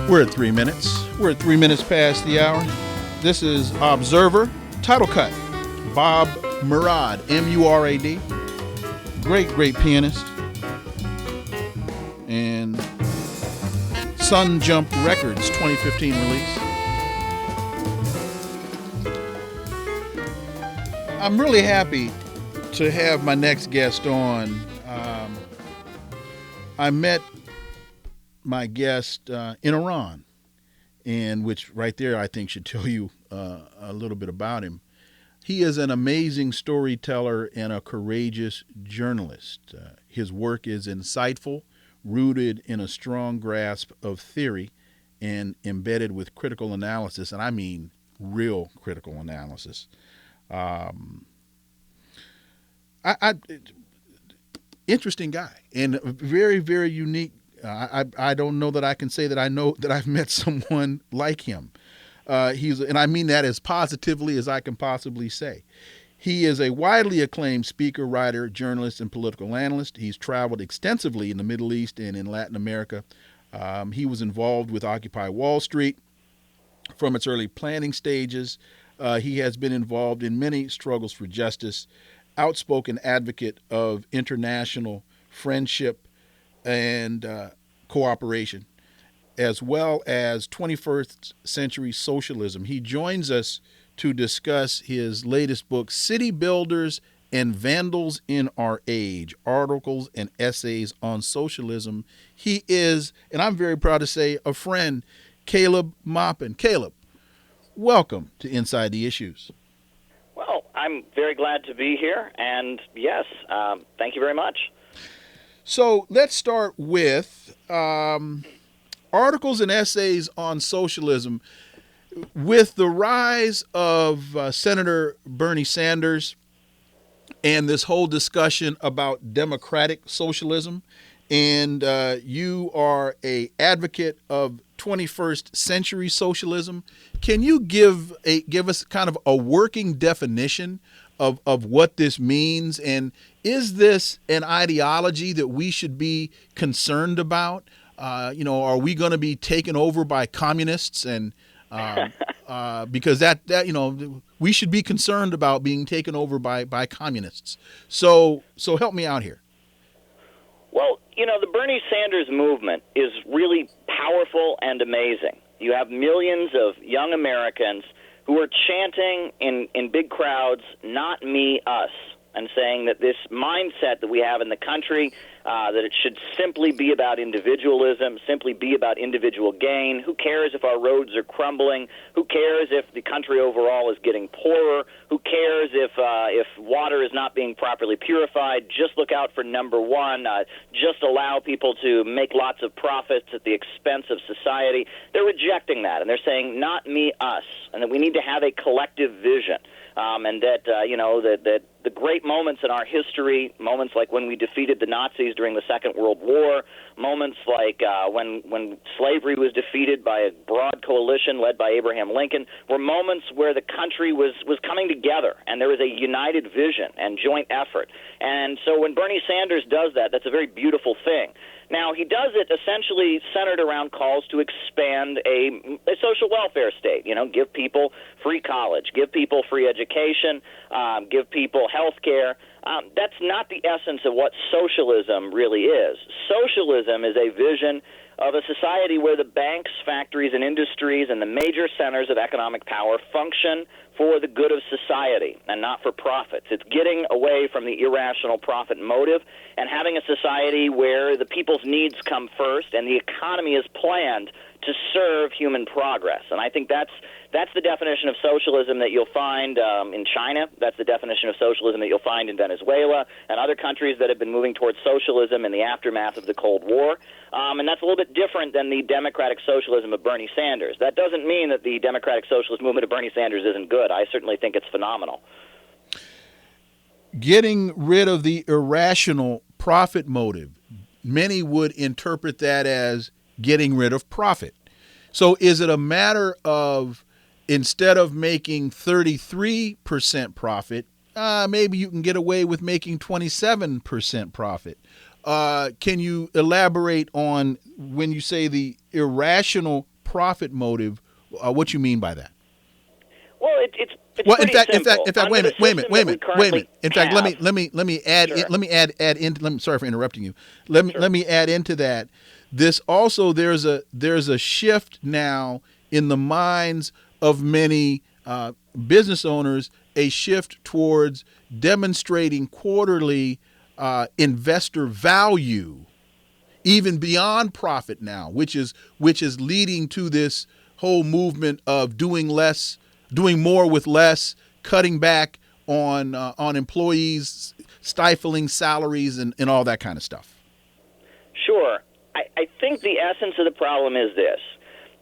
We're at 3 minutes. We're at 3 minutes past the hour. This is Observer, title cut. Bob Murad, M-U-R-A-D. Great pianist. And Sun Jump Records 2015 release. I'm really happy to have my next guest on. I met my guest in Iran, and which right there I think should tell you a little bit about him. He is an amazing storyteller and a courageous journalist. His work is insightful, rooted in a strong grasp of theory, and embedded with critical analysis, and I mean real critical analysis. Interesting guy and very unique. I don't know that I can say that I know that I've met someone like him. And I mean that as positively as I can possibly say. He is a widely acclaimed speaker, writer, journalist, and political analyst. He's traveled extensively in the Middle East and in Latin America. He was involved with Occupy Wall Street from its early planning stages. He has been involved in many struggles for justice, outspoken advocate of international friendship and cooperation, as well as 21st Century Socialism. He joins us to discuss his latest book, City Builders and Vandals in Our Age, Articles and Essays on Socialism. He is, and I'm very proud to say, a friend, Caleb Maupin. Caleb, welcome to Inside the Issues. Well, I'm very glad to be here, and yes, thank you very much. So let's start with articles and essays on socialism. With the rise of Senator Bernie Sanders and this whole discussion about democratic socialism, and you are an advocate of 21st century socialism, can you give us kind of a working definition of what this means? And is this an ideology that we should be concerned about? Are we going to be taken over by communists? And because that we should be concerned about being taken over by communists. So help me out here. Well, the Bernie Sanders movement is really powerful and amazing. You have millions of young Americans who are chanting in big crowds, "Not me, us," and saying that this mindset that we have in the country, that it should simply be about individualism, simply be about individual gain. Who cares if our roads are crumbling? Who cares if the country overall is getting poorer? Who cares if water is not being properly purified? Just look out for number one. Just allow people to make lots of profits at the expense of society. They're rejecting that, and they're saying, "Not me, us," and that we need to have a collective vision. And that, that the great moments in our history, moments like when we defeated the Nazis during the Second World War, moments like when slavery was defeated by a broad coalition led by Abraham Lincoln, were moments where the country was coming together and there was a united vision and joint effort. And so when Bernie Sanders does that, that's a very beautiful thing. Now, he does it essentially centered around calls to expand a social welfare state, give people free college, give people free education, give people health care. That's not the essence of what socialism really is. Socialism is a vision of a society where the banks, factories, and industries and the major centers of economic power function for the good of society and not for profits. It's getting away from the irrational profit motive and having a society where the people's needs come first and the economy is planned to serve human progress. And I think that's the definition of socialism that you'll find in China. That's the definition of socialism that you'll find in Venezuela and other countries that have been moving towards socialism in the aftermath of the Cold War. And that's a little bit different than the democratic socialism of Bernie Sanders. That doesn't mean that the democratic socialist movement of Bernie Sanders isn't good. I certainly think it's phenomenal. Getting rid of the irrational profit motive, many would interpret that as getting rid of profit. So is it a matter of, instead of making 33% profit, maybe you can get away with making 27% profit? Can you elaborate on when you say the irrational profit motive, what you mean by that? Well, it's Well, pretty simple. in fact, wait a minute. In fact, have, let me add, Sure. let me add in. Sorry for interrupting you. Let me add into that. This also, there's a shift now in the minds of many business owners, a shift towards demonstrating quarterly investor value, even beyond profit now, which is leading to this whole movement of doing more with less, cutting back on employees, stifling salaries, and all that kind of stuff. Sure. I think the essence of the problem is this.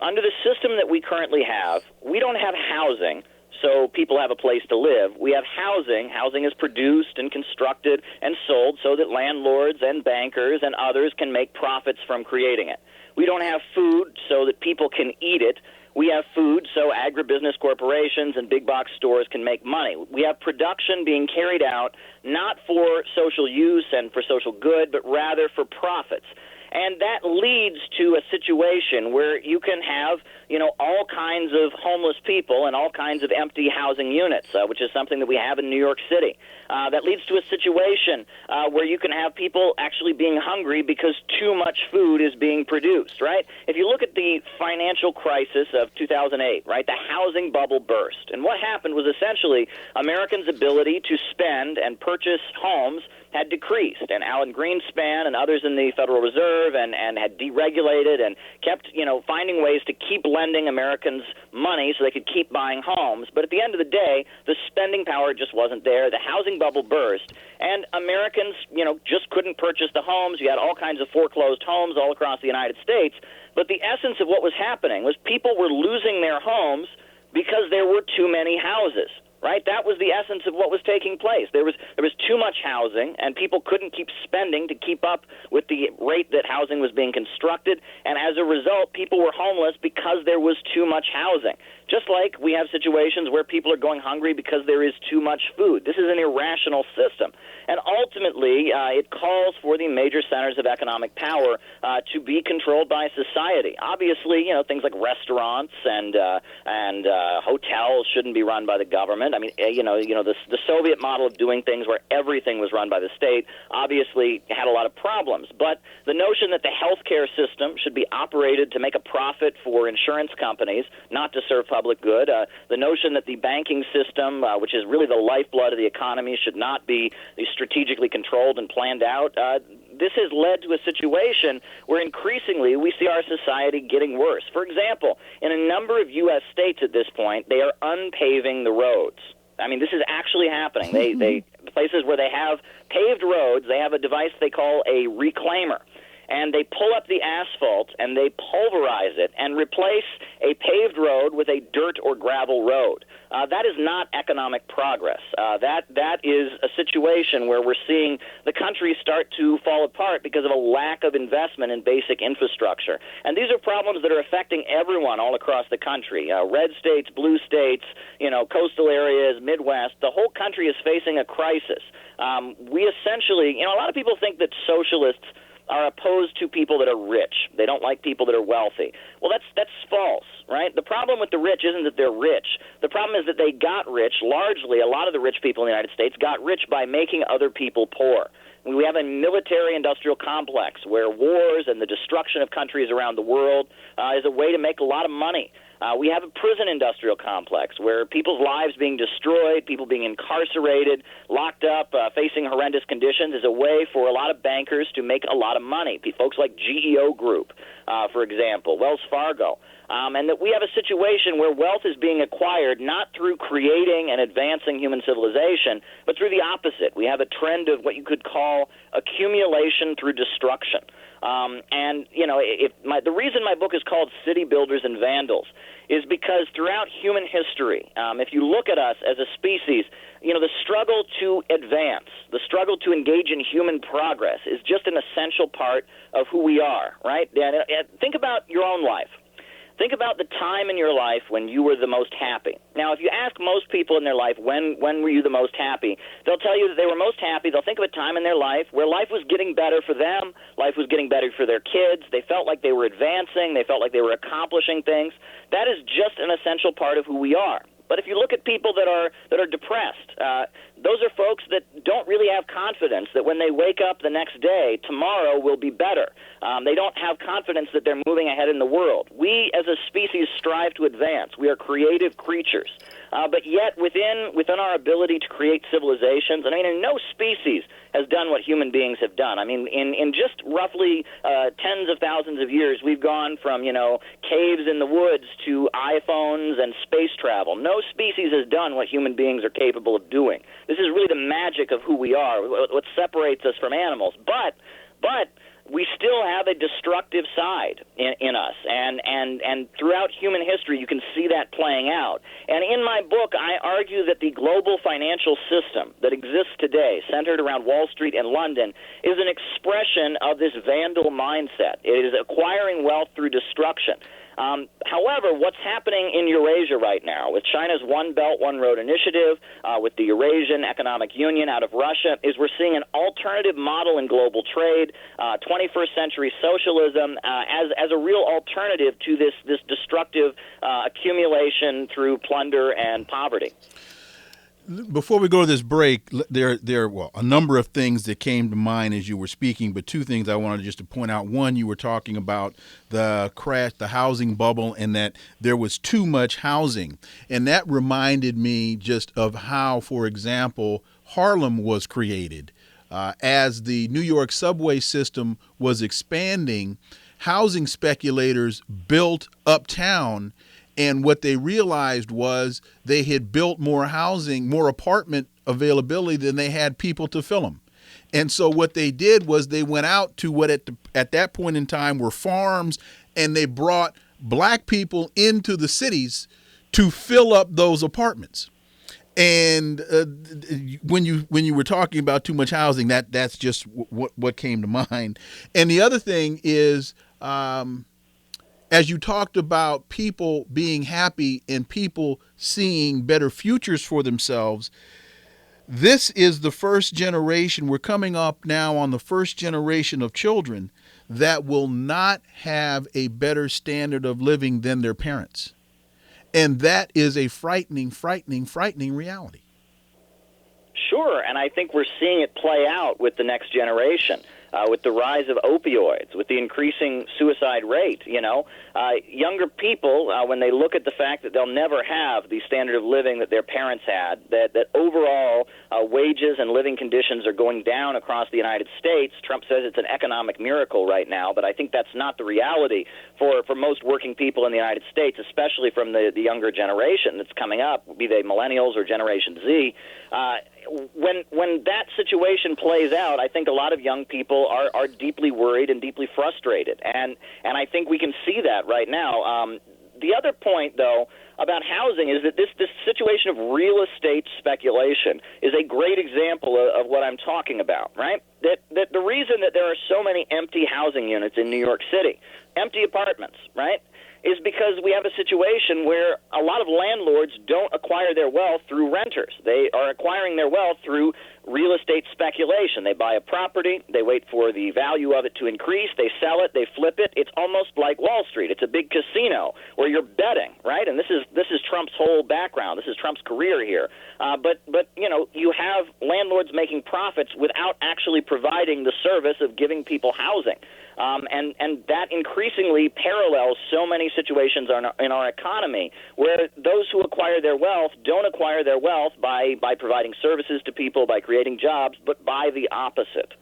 Under the system that we currently have, we don't have housing, so people have a place to live. We have housing. Housing is produced and constructed and sold so that landlords and bankers and others can make profits from creating it. We don't have food so that people can eat it. We have food so agribusiness corporations and big box stores can make money. We have production being carried out not for social use and for social good, but rather for profits. And that leads to a situation where you can have, all kinds of homeless people and all kinds of empty housing units, which is something that we have in New York City. That leads to a situation where you can have people actually being hungry because too much food is being produced, right? If you look at the financial crisis of 2008, right, the housing bubble burst. And what happened was essentially Americans' ability to spend and purchase homes had decreased, and Alan Greenspan and others in the Federal Reserve and had deregulated and kept, finding ways to keep lending Americans money so they could keep buying homes. But at the end of the day, the spending power just wasn't there. The housing bubble burst, and Americans, just couldn't purchase the homes. You had all kinds of foreclosed homes all across the United States. But the essence of what was happening was people were losing their homes because there were too many houses. Right? That was the essence of what was taking place. There was too much housing, and people couldn't keep spending to keep up with the rate that housing was being constructed, and as a result, people were homeless because there was too much housing. Just like we have situations where people are going hungry because there is too much food. This is an irrational system. And ultimately, it calls for the major centers of economic power to be controlled by society. Obviously, things like restaurants and hotels shouldn't be run by the government. I mean, the Soviet model of doing things where everything was run by the state obviously had a lot of problems. But the notion that the healthcare system should be operated to make a profit for insurance companies, not to serve public good, the notion that the banking system, which is really the lifeblood of the economy, should not be strategically controlled and planned out, this has led to a situation where increasingly we see our society getting worse. For example, in a number of U.S. states at this point, they are unpaving the roads. I mean, this is actually happening. They places where they have paved roads, they have a device they call a reclaimer. And they pull up the asphalt and they pulverize it and replace a paved road with a dirt or gravel road. That is not economic progress. That is a situation where we're seeing the country start to fall apart because of a lack of investment in basic infrastructure. And these are problems that are affecting everyone all across the country. Red states, blue states, coastal areas, Midwest. The whole country is facing a crisis. We essentially, a lot of people think that socialists are opposed to people that are rich. They don't like people that are wealthy. Well, that's false, right? The problem with the rich isn't that they're rich. The problem is that they got rich. Largely, a lot of the rich people in the United States got rich by making other people poor. We have a military-industrial complex where wars and the destruction of countries around the world is a way to make a lot of money. We have a prison industrial complex where people's lives being destroyed, people being incarcerated, locked up, facing horrendous conditions is a way for a lot of bankers to make a lot of money. Folks like GEO Group, for example, Wells Fargo. And that we have a situation where wealth is being acquired not through creating and advancing human civilization, but through the opposite. We have a trend of what you could call accumulation through destruction. The reason my book is called City Builders and Vandals is because throughout human history, if you look at us as a species, the struggle to advance, the struggle to engage in human progress is just an essential part of who we are, right? And think about your own life. Think about the time in your life when you were the most happy. Now, if you ask most people in their life, when were you the most happy, they'll tell you that they were most happy. They'll think of a time in their life where life was getting better for them, life was getting better for their kids, they felt like they were advancing, they felt like they were accomplishing things. That is just an essential part of who we are. But if you look at people that are depressed, those are folks that don't really have confidence that when they wake up the next day, tomorrow will be better. They don't have confidence that they're moving ahead in the world. We, as a species, strive to advance. We are creative creatures. But yet, within our ability to create civilizations, and no species has done what human beings have done. I mean, in just roughly tens of thousands of years, we've gone from, caves in the woods to iPhones and space travel. No species has done what human beings are capable of doing. This is really the magic of who we are, what separates us from animals. But we still have a destructive side in us, and throughout human history you can see that playing out. And in my book, I argue that the global financial system that exists today, centered around Wall Street and London, is an expression of this Vandal mindset. It is acquiring wealth through destruction. However, what's happening in Eurasia right now, with China's One Belt, One Road initiative, with the Eurasian Economic Union out of Russia, is we're seeing an alternative model in global trade, 21st century socialism, as a real alternative to this destructive accumulation through plunder and poverty. Before we go to this break, there are a number of things that came to mind as you were speaking, but two things I wanted just to point out. One, you were talking about the crash, the housing bubble, and that there was too much housing. And that reminded me just of how, for example, Harlem was created. As the New York subway system was expanding, housing speculators built uptown. And what they realized was they had built more housing, more apartment availability than they had people to fill them. And so what they did was they went out to what at that point in time were farms, and they brought black people into the cities to fill up those apartments. And when you were talking about too much housing, that's just what came to mind. And the other thing is, as you talked about people being happy and people seeing better futures for themselves, this is the first generation. We're coming up now on the first generation of children that will not have a better standard of living than their parents. And that is a frightening, frightening, frightening reality. Sure, and I think we're seeing it play out with the next generation. With the rise of opioids, with the increasing suicide rate, younger people, when they look at the fact that they'll never have the standard of living that their parents had, that overall wages and living conditions are going down across the United States. Trump says it's an economic miracle right now, but I think that's not the reality for most working people in the United States, especially from the younger generation that's coming up, be they millennials or Generation Z. When that situation plays out, I think a lot of young people are deeply worried and deeply frustrated, and I think we can see that right now. The other point, though, about housing is that this situation of real estate speculation is a great example of what I'm talking about, right? That the reason that there are so many empty housing units in New York City, empty apartments, right, is because we have a situation where a lot of landlords don't acquire their wealth through renters. They are acquiring their wealth through real estate speculation. They buy a property, they wait for the value of it to increase, they sell it, they flip it. It's almost like Wall Street. It's a big casino where you're betting, right? And this is Trump's whole background. This is Trump's career here. But you have landlords making profits without actually providing the service of giving people housing. And that increasingly parallels so many situations in our economy where those who acquire their wealth don't acquire their wealth by providing services to people, by creating jobs, but by the opposite.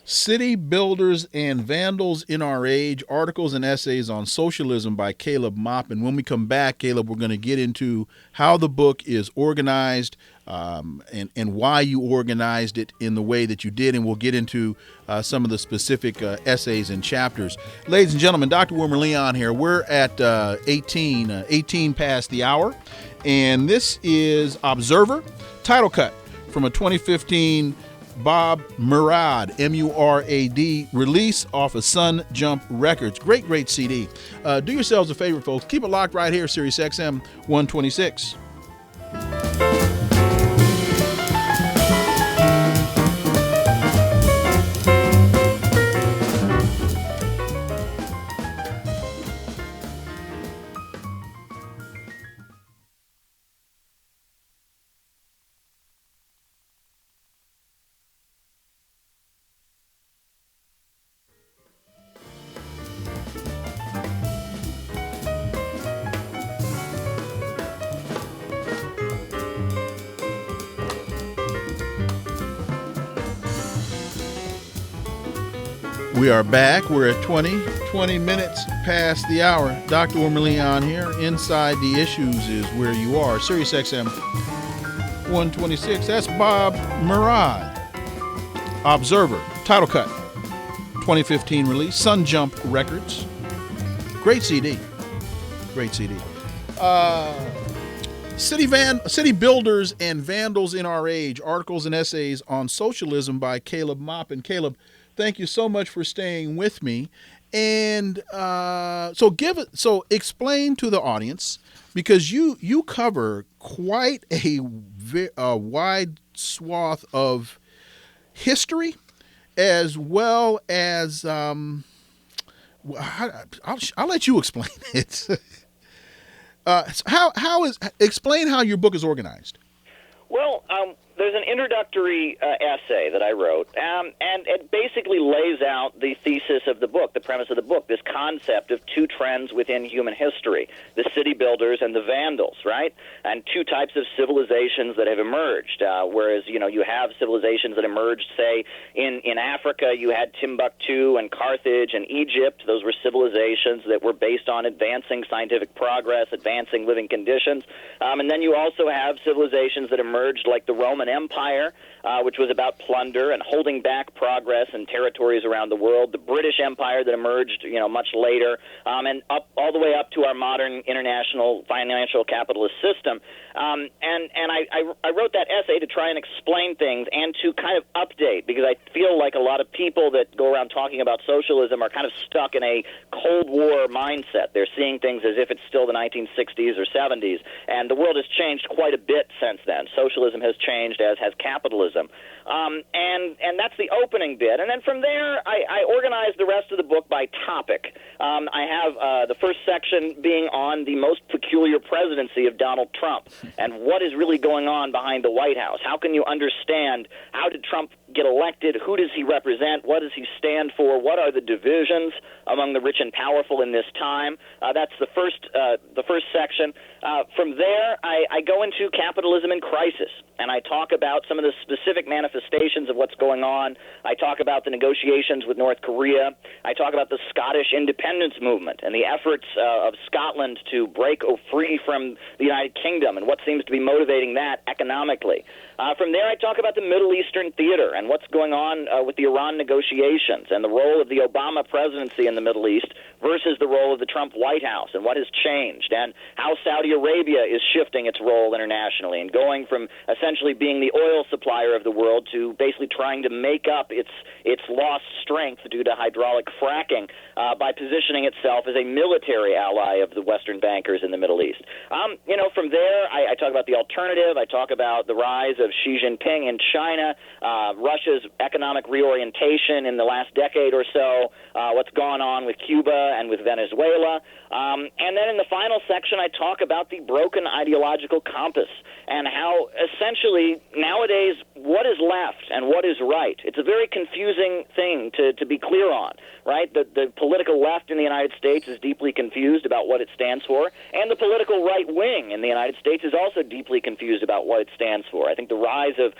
City Builders and Vandals in Our Age, Articles and Essays on Socialism by Caleb Maupin. When we come back, Caleb, we're going to get into how the book is organized and why you organized it in the way that you did, and we'll get into some of the specific essays and chapters. Ladies and gentlemen, Dr. Wilmer Leon here. We're at 18 past the hour, and this is Observer, title cut from a 2015 Bob Murad, M-U-R-A-D, release off of Sun Jump Records. Great CD. Do yourselves a favor, folks. Keep it locked right here, SiriusXM 126. We are back. We're at 20 minutes past the hour. Dr. Wilmer Leon here. Inside the Issues is where you are. SiriusXM 126. That's Bob Murad. Observer. Title cut. 2015 release. Sun Jump Records. Great CD. City Builders and Vandals in Our Age. Articles and essays on socialism by Caleb Maupin. Caleb, thank you so much for staying with me. And so explain to the audience, because you cover quite a wide swath of history, as well as I'll let you explain it. Explain how your book is organized. Well, there's an introductory essay that I wrote, and it basically lays out the thesis of the book, the premise of the book, this concept of two trends within human history, the city builders and the Vandals, right? And two types of civilizations that have emerged, whereas, you have civilizations that emerged, say, in Africa, you had Timbuktu and Carthage and Egypt. Those were civilizations that were based on advancing scientific progress, advancing living conditions. And then you also have civilizations that emerged like the Roman Empire, which was about plunder and holding back progress and territories around the world. The British Empire that emerged, much later, and all the way up to our modern international financial capitalist system. And I wrote that essay to try and explain things and to kind of update, because I feel like a lot of people that go around talking about socialism are kind of stuck in a Cold War mindset. They're seeing things as if it's still the 1960s or 70s, and the world has changed quite a bit since then. Socialism has changed, as has capitalism. And that's the opening bit. And then from there, I organized the rest of the book by topic. I have the first section being on the most peculiar presidency of Donald Trump and what is really going on behind the White House. How can you understand, how did Trump get elected? Who does he represent? What does he stand for? What are the divisions among the rich and powerful in this time? That's the first section. From there, I go into capitalism in crisis, and I talk about some of the specific manifestations of what's going on. I talk about the negotiations with North Korea. I talk about the Scottish independence movement and the efforts of Scotland to break free from the United Kingdom and what seems to be motivating that economically. From there, I talk about the Middle Eastern theater and what's going on with the Iran negotiations and the role of the Obama presidency in the Middle East versus the role of the Trump White House and what has changed, and how Saudi Arabia is shifting its role internationally and going from essentially being the oil supplier of the world to basically trying to make up its lost strength due to hydraulic fracking by positioning itself as a military ally of the Western bankers in the Middle East. From there, I talk about the alternative. I talk about the rise of Xi Jinping in China, Russia's economic reorientation in the last decade or so, what's gone on with Cuba and with Venezuela. And then in the final section, I talk about the broken ideological compass and how essentially nowadays what is left and what is right. It's a very confusing thing to be clear on, right? The political left in the United States is deeply confused about what it stands for, and the political right wing in the United States is also deeply confused about what it stands for. I think the rise of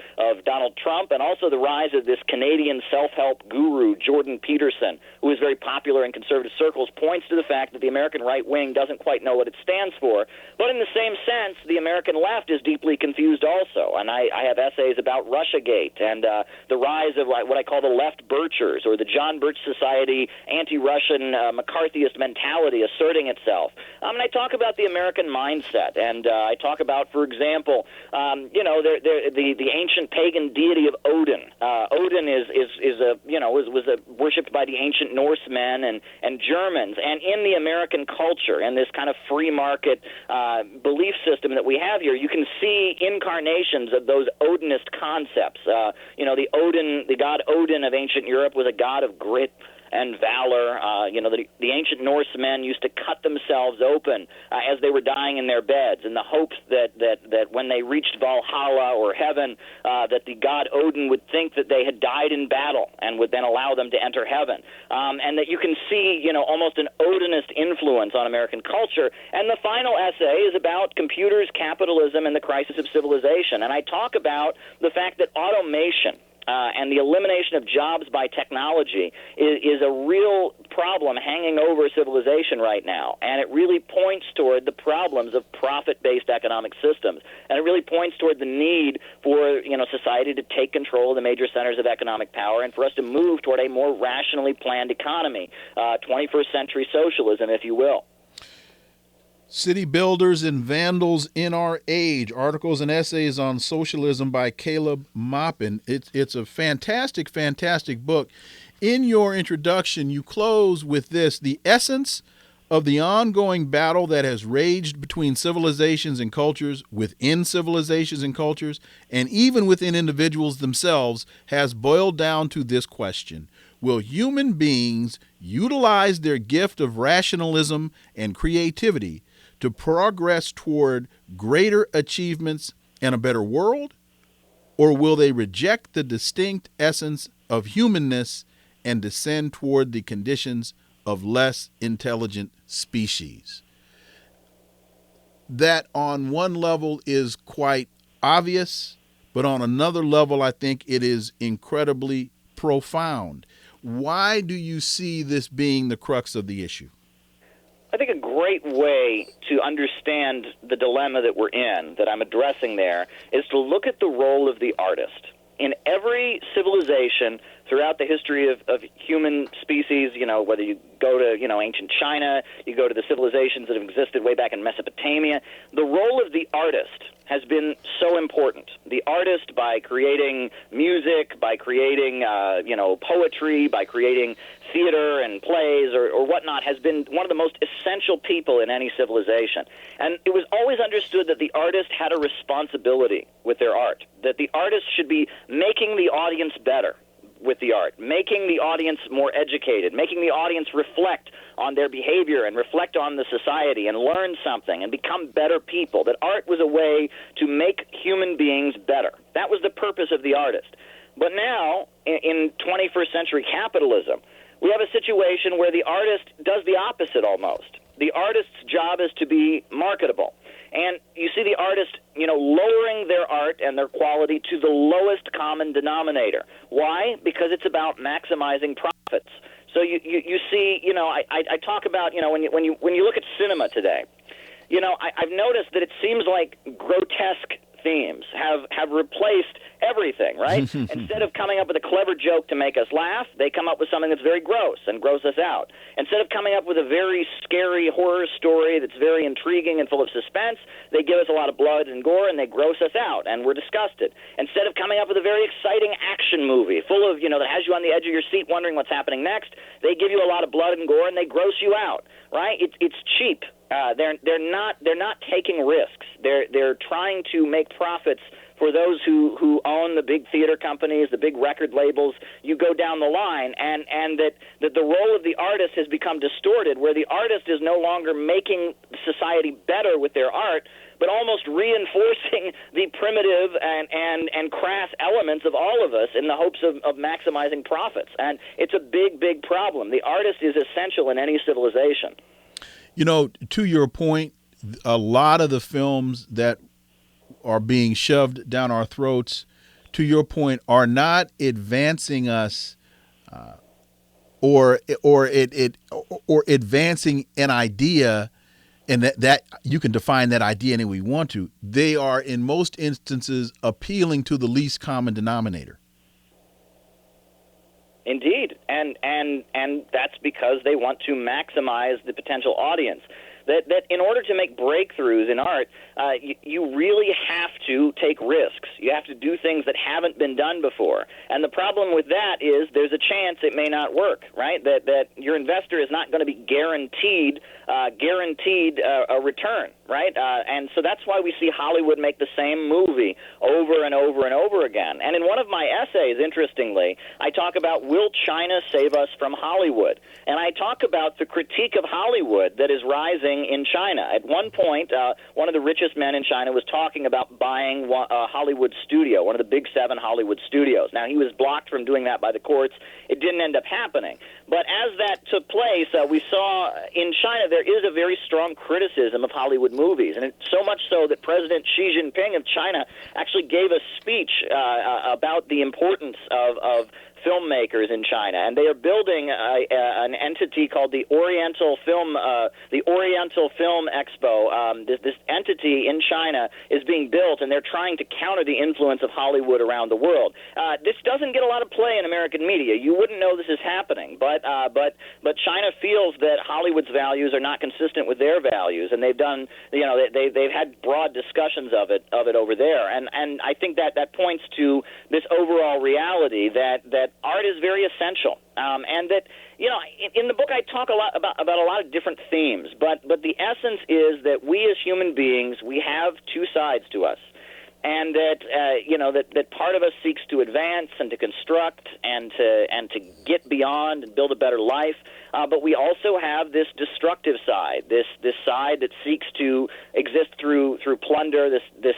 Donald Trump and also the rise of this Canadian self-help guru, Jordan Peterson, who is very popular in conservative circles, points to the fact that the American right wing doesn't quite know what it stands for. But in the same sense, the American left is deeply confused also. And I have essays about Russiagate and the rise of what I call the left Birchers, or the John Birch Society anti-Russian McCarthyist mentality asserting itself. And I talk about the American mindset, and I talk about, for example, the ancient pagan deity of Odin. Odin was worshipped by the ancient Norsemen and Germans, and in the American culture and this kind of free market belief system that we have here, you can see incarnations of those Odinist concepts. The god Odin of ancient Europe was a god of grit and valor. The ancient Norsemen used to cut themselves open as they were dying in their beds in the hopes that when they reached Valhalla or heaven, that the god Odin would think that they had died in battle and would then allow them to enter heaven. And that you can see, almost an Odinist influence on American culture. And the final essay is about computers, capitalism, and the crisis of civilization. And I talk about the fact that automation and the elimination of jobs by technology is a real problem hanging over civilization right now. And it really points toward the problems of profit-based economic systems. And it really points toward the need for society to take control of the major centers of economic power and for us to move toward a more rationally planned economy, 21st century socialism, if you will. City Builders and Vandals in Our Age, articles and essays on socialism by Caleb Maupin. It's a fantastic, fantastic book. In your introduction, you close with this: the essence of the ongoing battle that has raged between civilizations and cultures, within civilizations and cultures, and even within individuals themselves, has boiled down to this question: will human beings utilize their gift of rationalism and creativity to progress toward greater achievements and a better world? Or will they reject the distinct essence of humanness and descend toward the conditions of less intelligent species? That on one level is quite obvious, but on another level, I think it is incredibly profound. Why do you see this being the crux of the issue? I think a great way to understand the dilemma that we're in, that I'm addressing there, is to look at the role of the artist. In every civilization throughout the history of human species, whether you go to, ancient China, you go to the civilizations that have existed way back in Mesopotamia, the role of the artist has been so important. The artist, by creating music, by creating, poetry, by creating theater and plays or whatnot, has been one of the most essential people in any civilization. And it was always understood that the artist had a responsibility with their art, that the artist should be making the audience better with the art, making the audience more educated, making the audience reflect on their behavior and reflect on the society and learn something and become better people, that art was a way to make human beings better. That was the purpose of the artist. But now, in 21st century capitalism, we have a situation where the artist does the opposite almost. The artist's job is to be marketable. And you see the artist, lowering their art and their quality to the lowest common denominator. Why? Because it's about maximizing profits. So you see, I talk about, when you look at cinema today, I've noticed that it seems like grotesque themes have replaced everything, right? Instead of coming up with a clever joke to make us laugh, they come up with something that's very gross and gross us out. Instead of coming up with a very scary horror story that's very intriguing and full of suspense, they give us a lot of blood and gore and they gross us out and we're disgusted. Instead of coming up with a very exciting action movie full of, that has you on the edge of your seat wondering what's happening next, they give you a lot of blood and gore and they gross you out, right? It's cheap. They're not taking risks. They're trying to make profits for those who own the big theater companies, the big record labels. You go down the line, and that the role of the artist has become distorted, where the artist is no longer making society better with their art, but almost reinforcing the primitive and crass elements of all of us in the hopes of maximizing profits. And it's a big, big problem. The artist is essential in any civilization. To your point, a lot of the films that are being shoved down our throats, to your point, are not advancing us or advancing an idea and that you can define that idea any way you want to. They are in most instances appealing to the least common denominator. Indeed, and that's because they want to maximize the potential audience. That in order to make breakthroughs in art, you really have to take risks. You have to do things that haven't been done before. And the problem with that is there's a chance it may not work, right? That your investor is not going to be guaranteed a return, right? And so that's why we see Hollywood make the same movie over and over and over again. And in one of my essays, interestingly, I talk about, will China save us from Hollywood? And I talk about the critique of Hollywood that is rising in China. At one point, one of the richest men in China was talking about buying a Hollywood studio, one of the big 7 Hollywood studios. Now, he was blocked from doing that by the courts. It didn't end up happening. But as that took place, we saw in China there is a very strong criticism of Hollywood movies, and it's so much so that President Xi Jinping of China actually gave a speech about the importance of filmmakers in China, and they are building an entity called the Oriental Film Expo. This entity in China is being built, and they're trying to counter the influence of Hollywood around the world. This doesn't get a lot of play in American media. You wouldn't know this is happening, but China feels that Hollywood's values are not consistent with their values, and they've done, they've had broad discussions of it over there, and I think that points to this overall reality that art is very essential, and that, in the book I talk a lot about a lot of different themes, but the essence is that we as human beings, we have two sides to us, and that part of us seeks to advance and to construct and to get beyond and build a better life, but we also have this destructive side, this side that seeks to exist through plunder, this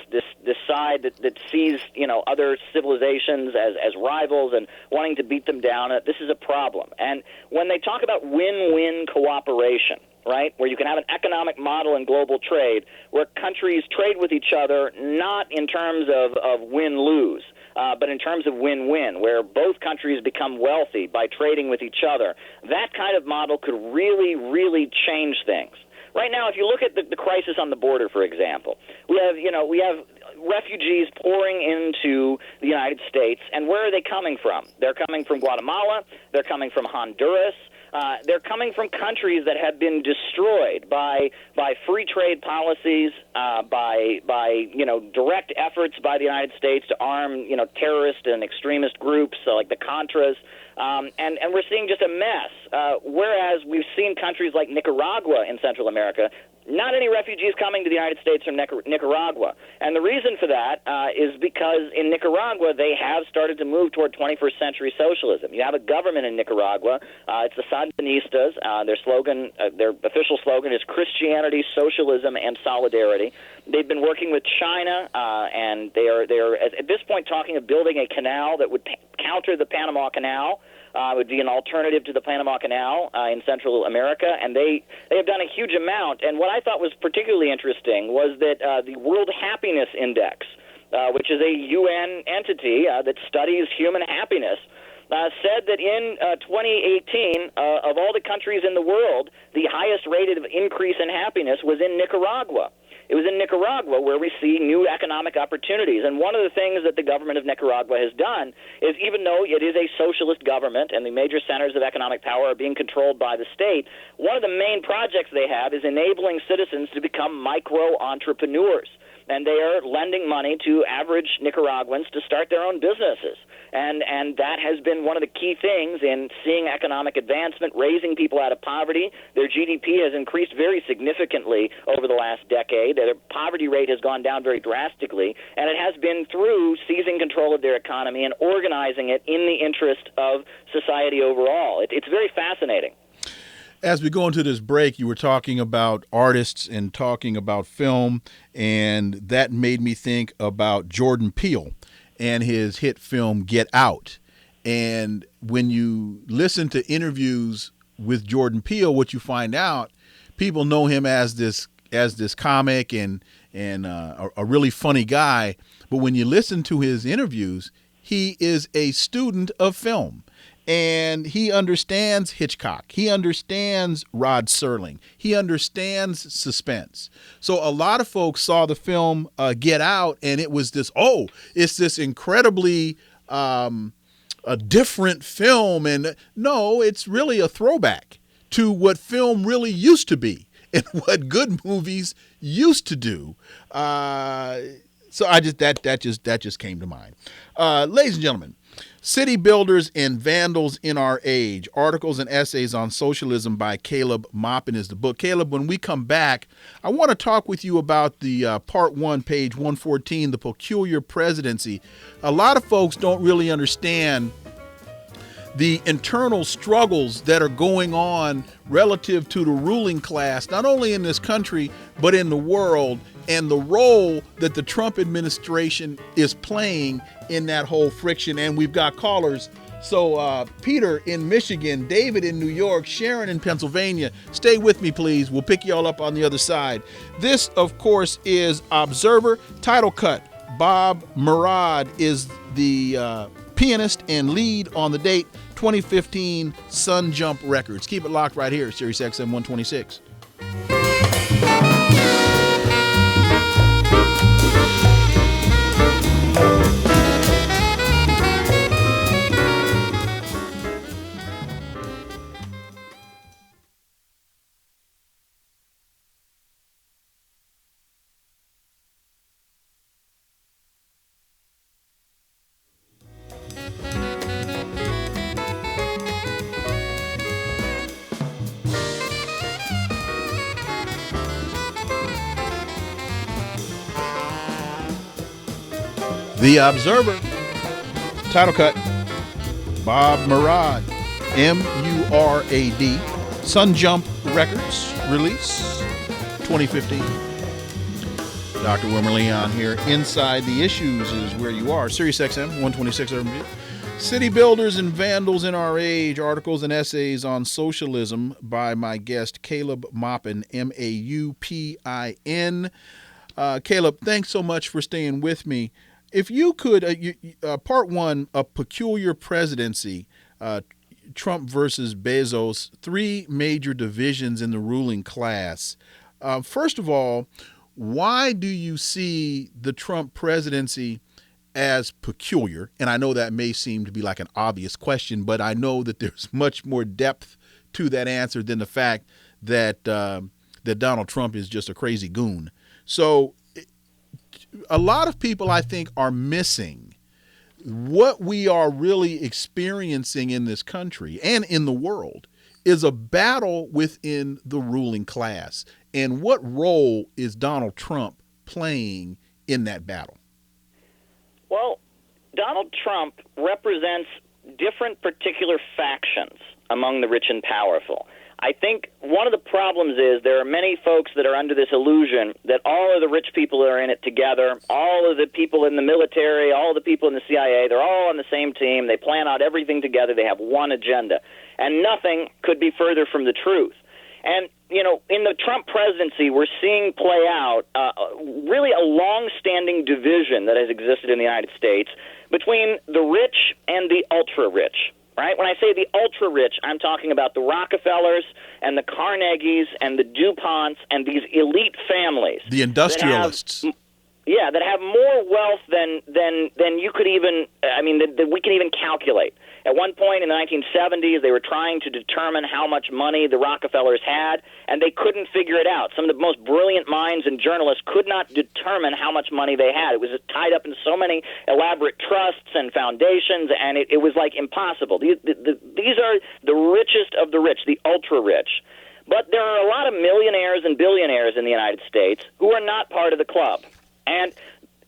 side that sees other civilizations as rivals and wanting to beat them down. This is a problem. And when they talk about win-win cooperation, right, where you can have an economic model in global trade where countries trade with each other not in terms of win-lose, but in terms of win-win, where both countries become wealthy by trading with each other, that kind of model could really, really change things. Right now, if you look at the crisis on the border, for example, we have refugees pouring into the United States, and where are they coming from? They're coming from Guatemala, they're coming from Honduras, they're coming from countries that have been destroyed by free trade policies, by direct efforts by the United States to arm terrorist and extremist groups like the Contras, and we're seeing just a mess. Whereas we've seen countries like Nicaragua in Central America, not any refugees coming to the United States from Nicaragua. And the reason for that is because in Nicaragua, they have started to move toward 21st century socialism. You have a government in Nicaragua. It's the Sandinistas. Their slogan, their official slogan is Christianity, Socialism, and Solidarity. They've been working with China, and they are at this point talking of building a canal that would counter the Panama Canal. Would be an alternative to the Panama Canal in Central America, and they have done a huge amount. And what I thought was particularly interesting was that the World Happiness Index, which is a UN entity that studies human happiness, said that in 2018, of all the countries in the world, the highest rate of increase in happiness was in Nicaragua. It was in Nicaragua where we see new economic opportunities. And one of the things that the government of Nicaragua has done is, even though it is a socialist government and the major centers of economic power are being controlled by the state, one of the main projects they have is enabling citizens to become micro-entrepreneurs. And they are lending money to average Nicaraguans to start their own businesses. And that has been one of the key things in seeing economic advancement, raising people out of poverty. Their GDP has increased very significantly over the last decade. Their poverty rate has gone down very drastically, and it has been through seizing control of their economy and organizing it in the interest of society overall. It's very fascinating. As we go into this break, you were talking about artists and talking about film, and that made me think about Jordan Peele and his hit film Get Out. And when you listen to interviews with Jordan Peele, what you find out, people know him as this comic and a really funny guy. But when you listen to his interviews, he is a student of film. And he understands Hitchcock. He understands Rod Serling. He understands suspense. So a lot of folks saw the film Get Out, and it was this, it's this incredibly a different film. And no, it's really a throwback to what film really used to be and what good movies used to do. So that just came to mind. Ladies and gentlemen, City Builders and Vandals in Our Age, Articles and Essays on Socialism by Caleb Maupin is the book. Caleb, when we come back, I want to talk with you about the part 1, page 114, the peculiar presidency. A lot of folks don't really understand the internal struggles that are going on relative to the ruling class, not only in this country, but in the world, and the role that the Trump administration is playing in that whole friction. And we've got callers. So Peter in Michigan, David in New York, Sharon in Pennsylvania. Stay with me, please. We'll pick you all up on the other side. This, of course, is Observer. Title cut. Bob Murad is the pianist and lead on the date. 2015 Sun Jump Records. Keep it locked right here, SiriusXM 126. The Observer, title cut, Bob Murad, M-U-R-A-D, Sun Jump Records, release, 2015. Dr. Wilmer Leon here. Inside the Issues is where you are. SiriusXM 126 UrbanView. City Builders and Vandals in Our Age, Articles and Essays on Socialism by my guest, Caleb Maupin, M-A-U-P-I-N. Caleb, thanks so much for staying with me. If you could, part 1, A Peculiar Presidency, Trump versus Bezos, 3 major divisions in the ruling class. First of all, why do you see the Trump presidency as peculiar? And I know that may seem to be like an obvious question, but I know that there's much more depth to that answer than the fact that that Donald Trump is just a crazy goon. So a lot of people, I think, are missing what we are really experiencing in this country and in the world is a battle within the ruling class. And what role is Donald Trump playing in that battle? Well, Donald Trump represents different particular factions among the rich and powerful. I think one of the problems is there are many folks that are under this illusion that all of the rich people are in it together, all of the people in the military, all of the people in the CIA, they're all on the same team. They plan out everything together. They have one agenda. And nothing could be further from the truth. And, you know, in the Trump presidency, we're seeing play out really a long-standing division that has existed in the United States between the rich and the ultra-rich. Right? When I say the ultra-rich, I'm talking about the Rockefellers and the Carnegies and the DuPonts and these elite families. The industrialists. That have more wealth than you could even, that we can even calculate. At one point in the 1970s, they were trying to determine how much money the Rockefellers had, and they couldn't figure it out. Some of the most brilliant minds and journalists could not determine how much money they had. It was tied up in so many elaborate trusts and foundations, and it was like impossible. These are the richest of the rich, the ultra-rich. But there are a lot of millionaires and billionaires in the United States who are not part of the club. And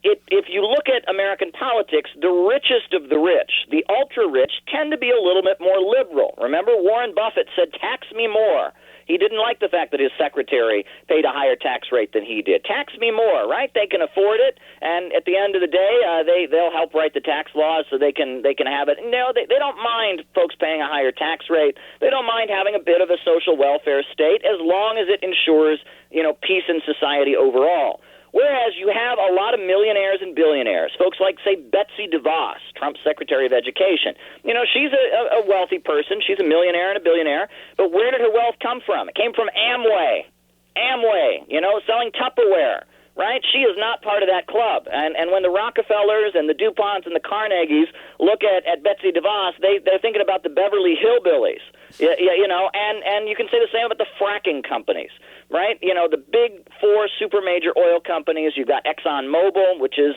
if you look at American politics, the richest of the rich, the ultra-rich, tend to be a little bit more liberal. Remember, Warren Buffett said, tax me more. He didn't like the fact that his secretary paid a higher tax rate than he did. Tax me more, right? They can afford it, and at the end of the day, they'll help write the tax laws so they can have it. No, they don't mind folks paying a higher tax rate. They don't mind having a bit of a social welfare state as long as it ensures, peace in society overall. Whereas you have a lot of millionaires and billionaires, folks like, say, Betsy DeVos, Trump's Secretary of Education. You know, she's a wealthy person. She's a millionaire and a billionaire. But where did her wealth come from? It came from Amway, you know, selling Tupperware. Right? She is not part of that club. And when the Rockefellers and the DuPonts and the Carnegies look at Betsy DeVos, they're thinking about the Beverly Hillbillies. You know, and you can say the same about the fracking companies, right? You know, the big four super major oil companies. You've got ExxonMobil,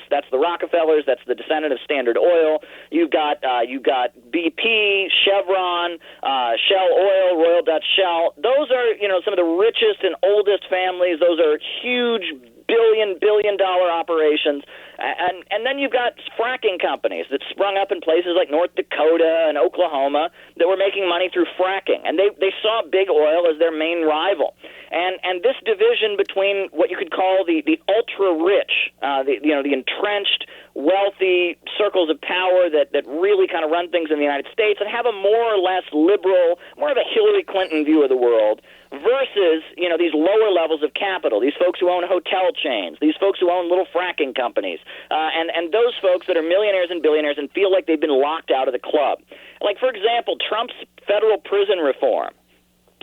that's the Rockefellers, that's the descendant of Standard Oil. You've got BP, Chevron, Shell Oil, Royal Dutch Shell. Those are, you know, some of the richest and oldest families. Those are huge billion dollar operations, and then you've got fracking companies that sprung up in places like North Dakota and Oklahoma that were making money through fracking, and they saw big oil as their main rival. And this division between what you could call the ultra rich, the entrenched, wealthy circles of power that really kind of run things in the United States and have a more or less liberal, more of a Hillary Clinton view of the world, versus, you know, these lower levels of capital, these folks who own hotel chains, these folks who own little fracking companies, and those folks that are millionaires and billionaires and feel like they've been locked out of the club. Like, for example, Trump's federal prison reform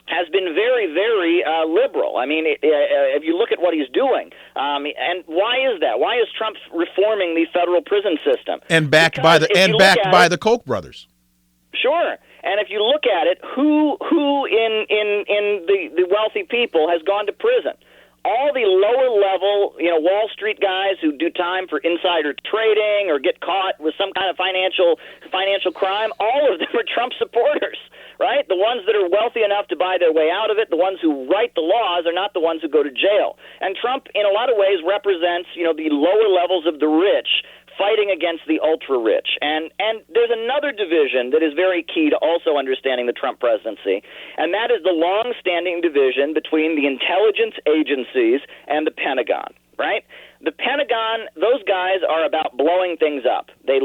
has been very, very liberal. I mean, if you look at what he's doing, and why is that? Why is Trump reforming the federal prison system? And backed by the Koch brothers. Sure. And if you look at it, who in the wealthy people has gone to prison? All the lower level, you know, Wall Street guys who do time for insider trading or get caught with some kind of financial crime, all of them are Trump supporters, right? The ones that are wealthy enough to buy their way out of it, the ones who write the laws, are not the ones who go to jail. And Trump, in a lot of ways, represents, you know, the lower levels of the rich fighting against the ultra-rich. And there's another division that is very key to also understanding the Trump presidency, and that is the long-standing division between the intelligence agencies and the Pentagon, right? The Pentagon, those guys are about blowing things up. They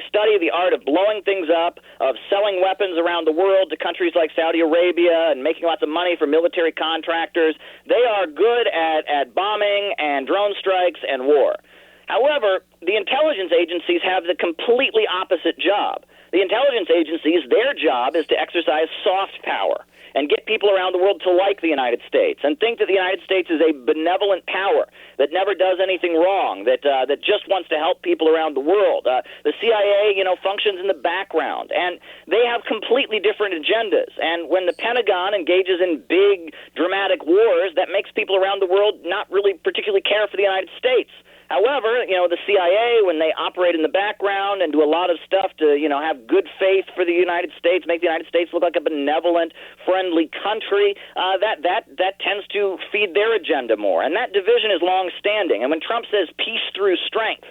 study the art of blowing things up, of selling weapons around the world to countries like Saudi Arabia and making lots of money for military contractors. They are good at bombing and drone strikes and war. However, the intelligence agencies have the completely opposite job. The intelligence agencies, their job is to exercise soft power and get people around the world to like the United States and think that the United States is a benevolent power that never does anything wrong, that just wants to help people around the world. The CIA, you know, functions in the background, and they have completely different agendas. And when the Pentagon engages in big, dramatic wars, that makes people around the world not really particularly care for the United States. However, you know, the CIA, when they operate in the background and do a lot of stuff to, you know, have good faith for the United States, make the United States look like a benevolent, friendly country, that tends to feed their agenda more. And that division is long-standing. And when Trump says peace through strength,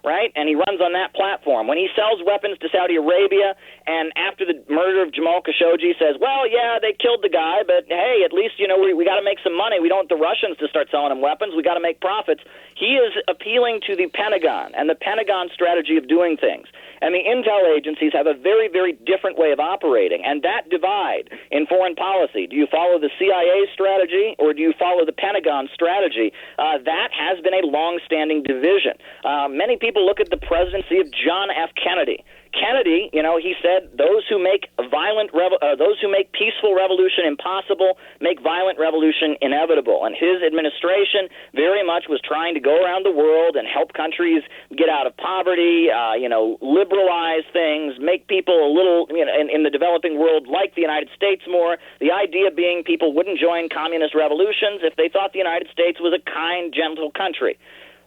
right, and he runs on that platform, when he sells weapons to Saudi Arabia and after the murder of Jamal Khashoggi says, well, yeah, they killed the guy, but hey, at least, you know, we got to make some money. We don't want the Russians to start selling him weapons. We got to make profits. He is appealing to the Pentagon and the Pentagon strategy of doing things. And the intel agencies have a very, very different way of operating. And that divide in foreign policy, do you follow the CIA strategy or do you follow the Pentagon strategy? That has been a long-standing division. Many people look at the presidency of John F. Kennedy. Kennedy, you know, he said those who make peaceful revolution impossible make violent revolution inevitable. And his administration very much was trying to go around the world and help countries get out of poverty, liberalize things, make people a little, you know, in the developing world like the United States more. The idea being people wouldn't join communist revolutions if they thought the United States was a kind, gentle country.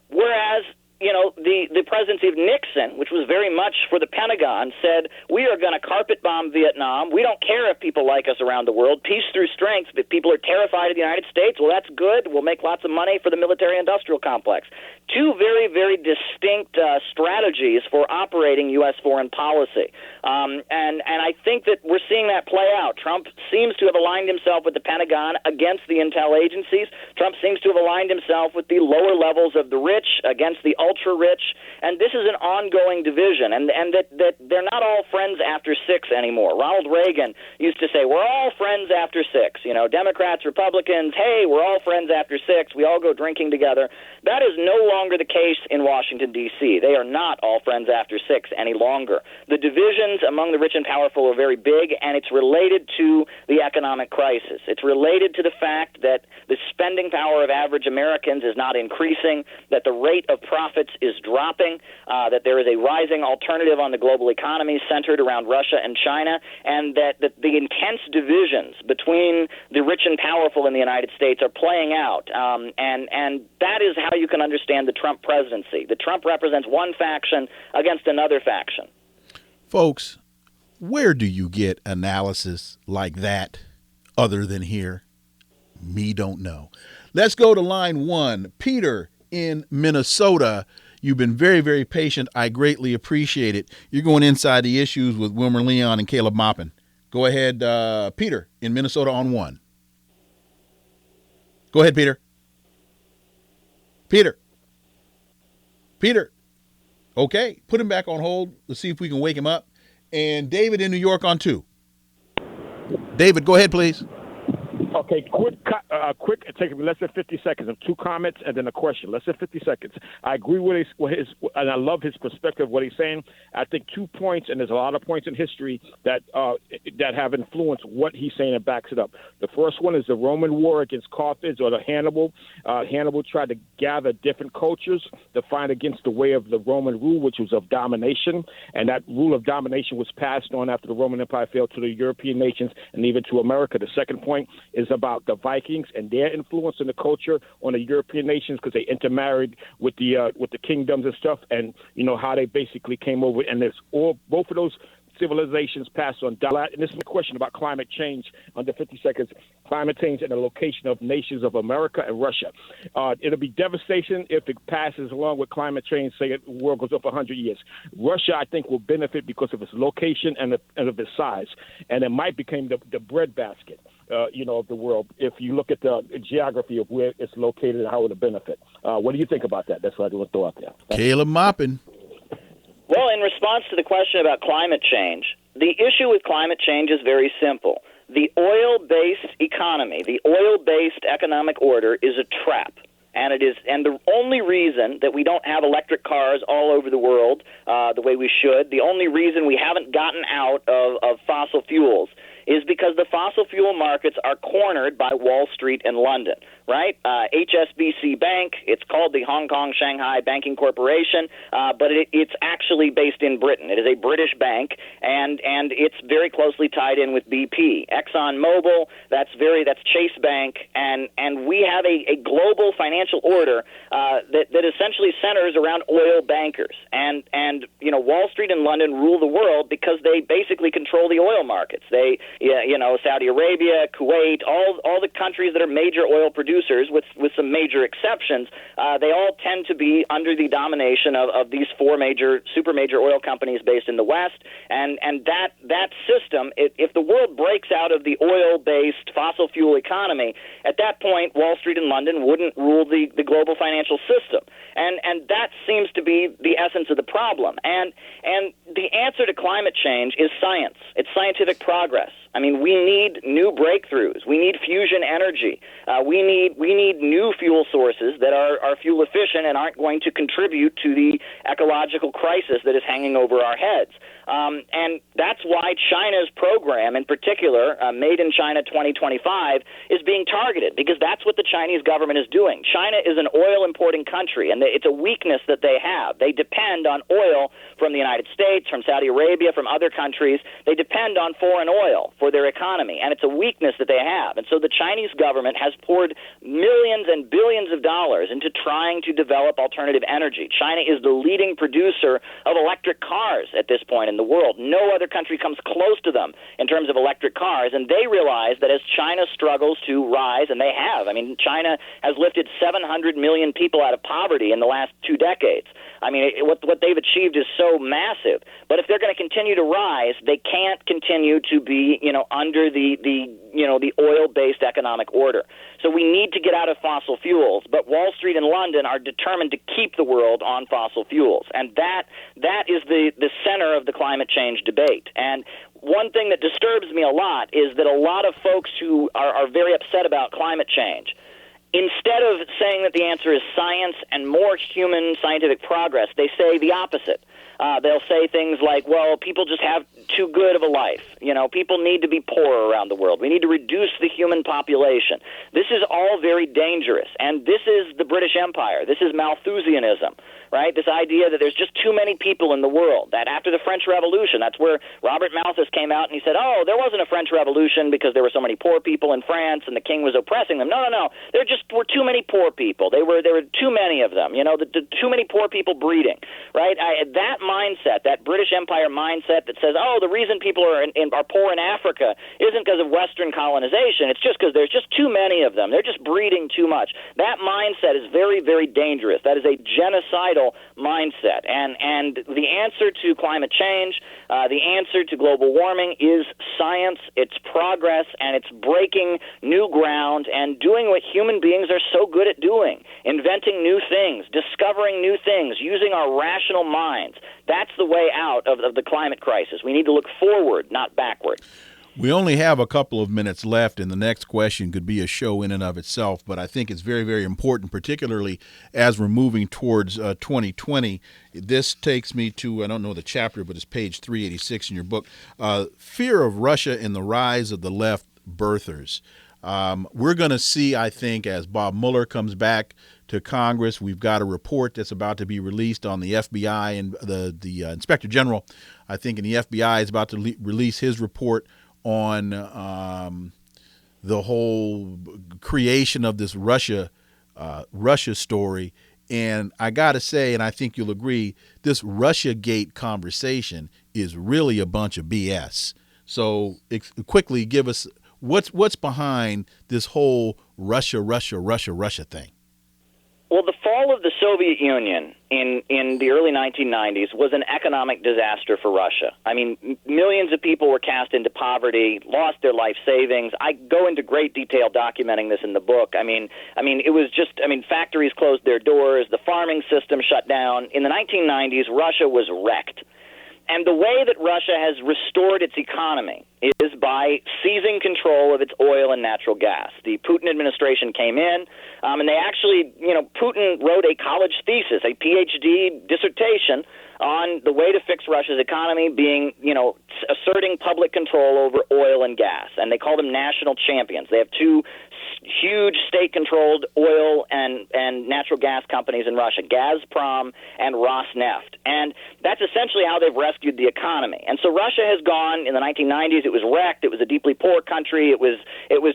Whereas, you know, the presidency of Nixon, which was very much for the Pentagon, said, we are going to carpet bomb Vietnam. We don't care if people like us around the world. Peace through strength. If people are terrified of the United States, well, that's good. We'll make lots of money for the military-industrial complex. Two very, very distinct strategies for operating U.S. foreign policy. And I think that we're seeing that play out. Trump seems to have aligned himself with the Pentagon against the intel agencies. Trump seems to have aligned himself with the lower levels of the rich against the ultra-rich, and this is an ongoing division, and that they're not all friends after 6 anymore. Ronald Reagan used to say, we're all friends after 6. You know, Democrats, Republicans, hey, we're all friends after 6. We all go drinking together. That is no longer the case in Washington, D.C. They are not all friends after 6 any longer. The divisions among the rich and powerful are very big, and it's related to the economic crisis. It's related to the fact that the spending power of average Americans is not increasing, that the rate of profits is dropping, that there is a rising alternative on the global economy centered around Russia and China, and that the intense divisions between the rich and powerful in the United States are playing out. And that is how you can understand the Trump presidency. The Trump represents one faction against another faction. Folks, where do you get analysis like that other than here? Me don't know. Let's go to line 1. Peter in Minnesota. You've been very, very patient. I greatly appreciate it. You're going inside the issues with Wilmer Leon and Caleb Maupin. Go ahead, Peter in Minnesota on 1. Go ahead, Peter. Peter. Okay, put him back on hold. Let's see if we can wake him up. And David in New York on 2. David, go ahead, please. Okay, quick, take less than 50 seconds of 2 comments and then a question. Less than 50 seconds. I agree with his, and I love his perspective, what he's saying. I think 2 points, and there's a lot of points in history that have influenced what he's saying and backs it up. The first one is the Roman war against Carthage, or the Hannibal. Hannibal tried to gather different cultures to fight against the way of the Roman rule, which was of domination, and that rule of domination was passed on after the Roman Empire fell to the European nations and even to America. The second point is about the Vikings and their influence in the culture on the European nations, because they intermarried with the kingdoms and stuff, and you know how they basically came over. And there's both of those civilizations passed on. And this is a question about climate change. Under 50 seconds, climate change and the location of nations of America and Russia. It'll be devastation if it passes along with climate change. Say the world goes up 100 years. Russia, I think, will benefit because of its location and of its size, and it might become the breadbasket. Of the world, if you look at the geography of where it's located and how it'll benefit. What do you think about that? That's what I want to throw out there. Caleb Maupin. Well, in response to the question about climate change, the issue with climate change is very simple. The oil-based economy, the oil-based economic order is a trap. And the only reason that we don't have electric cars all over the world the way we should, the only reason we haven't gotten out of fossil fuels is because the fossil fuel markets are cornered by Wall Street and London, right? HSBC Bank, it's called the Hong Kong Shanghai Banking Corporation, but it's actually based in Britain. It is a British bank, and it's very closely tied in with BP. ExxonMobil, that's Chase Bank, and we have a global financial order that essentially centers around oil bankers. And Wall Street and London rule the world because they basically control the oil markets. Saudi Arabia, Kuwait, all the countries that are major oil producers, with some major exceptions, they all tend to be under the domination of these 4 super major oil companies based in the West. And that system, if the world breaks out of the oil-based fossil fuel economy, at that point, Wall Street and London wouldn't rule the global financial system. And that seems to be the essence of the problem. And the answer to climate change is science. It's scientific progress. I mean, we need new breakthroughs. We need fusion energy. We need new fuel sources that are fuel efficient and aren't going to contribute to the ecological crisis that is hanging over our heads. And that's why China's program, in particular, Made in China 2025, is being targeted, because that's what the Chinese government is doing. China is an oil-importing country, and it's a weakness that they have. They depend on oil from the United States, from Saudi Arabia, from other countries. They depend on foreign oil for their economy, and it's a weakness that they have. And so the Chinese government has poured millions and billions of dollars into trying to develop alternative energy. China is the leading producer of electric cars at this point in the world. No other country comes close to them in terms of electric cars, and they realize that as China struggles to rise, and they have, I mean, China has lifted 700 million people out of poverty in the last 2 decades. I mean, what they've achieved is so massive. But if they're going to continue to rise, they can't continue to be, under the oil-based economic order. So we need to get out of fossil fuels, but Wall Street and London are determined to keep the world on fossil fuels, and that is the center of the climate change debate. And one thing that disturbs me a lot is that a lot of folks who are very upset about climate change, instead of saying that the answer is science and more human scientific progress, they say the opposite. They'll say things like, well, people just have too good of a life. People need to be poor around the world. We need to reduce the human population. This is all very dangerous, and this is the British Empire. This is Malthusianism, right? This idea that there's just too many people in the world, that after the French Revolution, that's where Robert Malthus came out and he said, oh, there wasn't a French Revolution because there were so many poor people in France and the king was oppressing them. No. There just were too many poor people. There were too many of them, too many poor people breeding, right? That mindset, that British Empire mindset that says, oh, the reason people are poor in Africa isn't because of Western colonization. It's just because there's just too many of them. They're just breeding too much. That mindset is very, very dangerous. That is a genocidal mindset. And the answer to climate change, the answer to global warming is science, it's progress, and it's breaking new ground and doing what human beings are so good at doing, inventing new things, discovering new things, using our rational minds. That's the way out of the climate crisis. We need to look forward, not backward. We only have a couple of minutes left, and the next question could be a show in and of itself, but I think it's very, very important, particularly as we're moving towards 2020. This takes me to, I don't know the chapter, but it's page 386 in your book, Fear of Russia and the Rise of the Left Birthers. We're going to see, I think, as Bob Mueller comes back to Congress, we've got a report that's about to be released on the FBI and the Inspector General, I think, in the FBI is about to release his report on the whole creation of this Russia story. And I got to say, and I think you'll agree, this Russiagate conversation is really a bunch of BS. So quickly give us what's behind this whole Russia thing. Well, the fall of the Soviet Union in the early 1990s was an economic disaster for Russia. I mean, millions of people were cast into poverty, lost their life savings. I go into great detail documenting this in the book. I mean, it was just, factories closed their doors, the farming system shut down. In the 1990s, Russia was wrecked. And the way that Russia has restored its economy is by seizing control of its oil and natural gas. The Putin administration came in, and they actually, Putin wrote a college thesis, a PhD dissertation on the way to fix Russia's economy being, asserting public control over oil and gas. And they call them national champions. They have two huge state-controlled oil and natural gas companies in Russia, Gazprom and Rosneft. And that's essentially how they've rescued the economy. And so Russia has gone, in the 1990s, it was wrecked, it was a deeply poor country, it was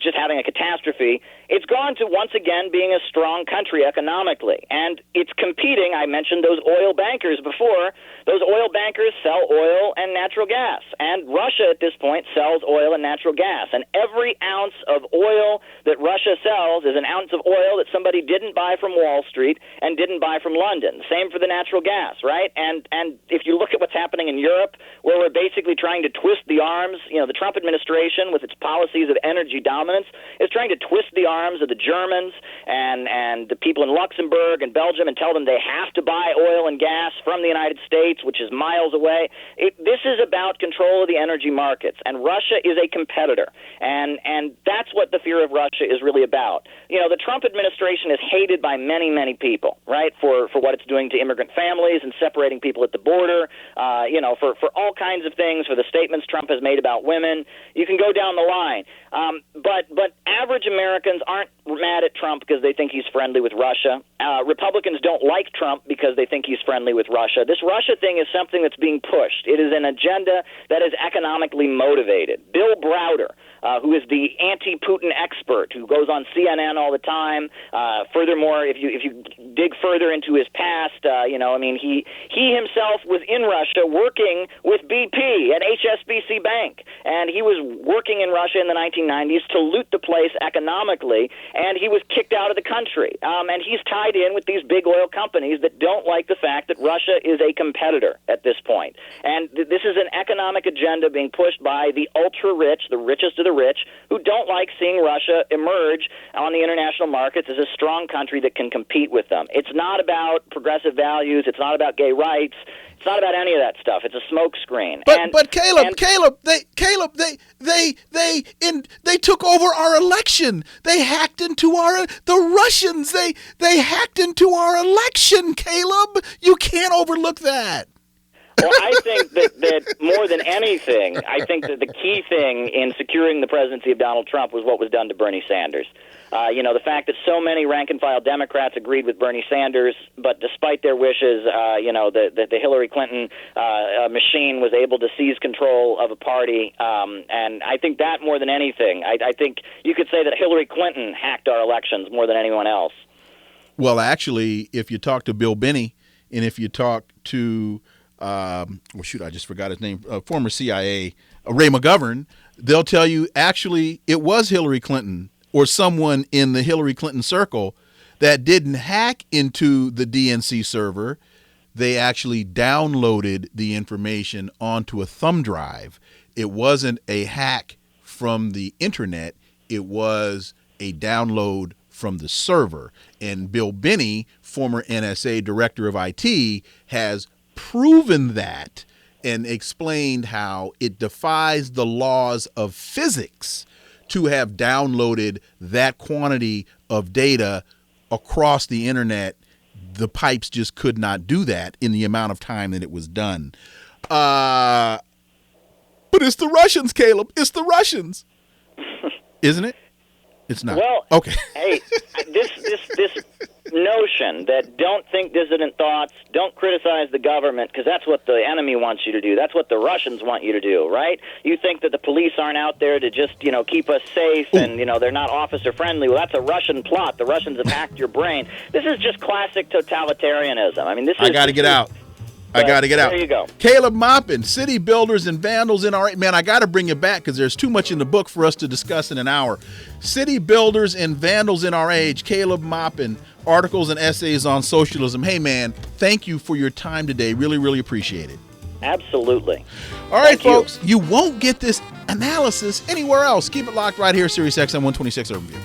just having a catastrophe. It's gone to, once again, being a strong country economically. And it's competing, I mentioned those oil bankers before, those oil bankers sell oil and natural gas. And Russia, at this point, sells oil and natural gas. And every ounce of oil that Russia sells is an ounce of oil that somebody didn't buy from Wall Street and didn't buy from London. Same for the natural gas, right? And if you look at what's happening in Europe, where we're basically trying to twist the arms, the Trump administration with its policies of energy dominance is trying to twist the arms of the Germans and the people in Luxembourg and Belgium and tell them they have to buy oil and gas from the United States, which is miles away. This is about control of the energy markets, and Russia is a competitor, and that's what the fear of Russia is really about. The Trump administration is hated by many, many people, right, for what it's doing to immigrant families and separating people at the border, for all kinds of things, for the statements Trump has made about women. You can go down the line. But average Americans aren't mad at Trump because they think he's friendly with Russia. Republicans don't like Trump because they think he's friendly with Russia. This Russia thing is something that's being pushed. It is an agenda that is economically motivated. Bill Browder, who is the anti-Putin expert, who goes on CNN all the time. Furthermore, if you dig further into his past, he himself was in Russia working with BP at HSBC Bank, and he was working in Russia in the 1990s to loot the place economically, and he was kicked out of the country. And he's tied in with these big oil companies that don't like the fact that Russia is a competitor at this point. And this is an economic agenda being pushed by the ultra-rich, the richest of the rich, who don't like seeing Russia emerge on the international markets as a strong country that can compete with them. It's not about progressive values. It's not about gay rights. It's not about any of that stuff. It's a smokescreen. But Caleb, they took over our election. They hacked into the Russians. They hacked into our election, Caleb. You can't overlook that. Well, I think that more than anything, I think that the key thing in securing the presidency of Donald Trump was what was done to Bernie Sanders. The fact that so many rank-and-file Democrats agreed with Bernie Sanders, but despite their wishes, the Hillary Clinton machine was able to seize control of a party. And I think that more than anything, I think you could say that Hillary Clinton hacked our elections more than anyone else. Well, actually, if you talk to Bill Binney and if you talk to I just forgot his name, former CIA, Ray McGovern, they'll tell you actually it was Hillary Clinton or someone in the Hillary Clinton circle that didn't hack into the DNC server. They actually downloaded the information onto a thumb drive. It wasn't a hack from the internet. It was a download from the server. And Bill Binney, former NSA director of IT, has proven that and explained how it defies the laws of physics to have downloaded that quantity of data across the internet. The pipes just could not do that in the amount of time that it was done. But it's the Russians, Caleb. It's the Russians. Isn't it? It's not. Well, okay. Hey, this notion that don't think dissident thoughts, don't criticize the government, because that's what the enemy wants you to do. That's what the Russians want you to do, right? You think that the police aren't out there to just, keep us safe and, they're not officer friendly. Well, that's a Russian plot. The Russians have hacked your brain. This is just classic totalitarianism. I mean, this is... I got to get out. I got to get out. There you go. Caleb Maupin, City Builders and Vandals in our... Man, I got to bring it back because there's too much in the book for us to discuss in an hour. City Builders and Vandals in Our Age, Caleb Maupin, articles and essays on socialism. Hey, man, thank you for your time today. Really, really appreciate it. Absolutely. All right, folks, you won't get this analysis anywhere else. Keep it locked right here, SiriusXM 126 UrbanView.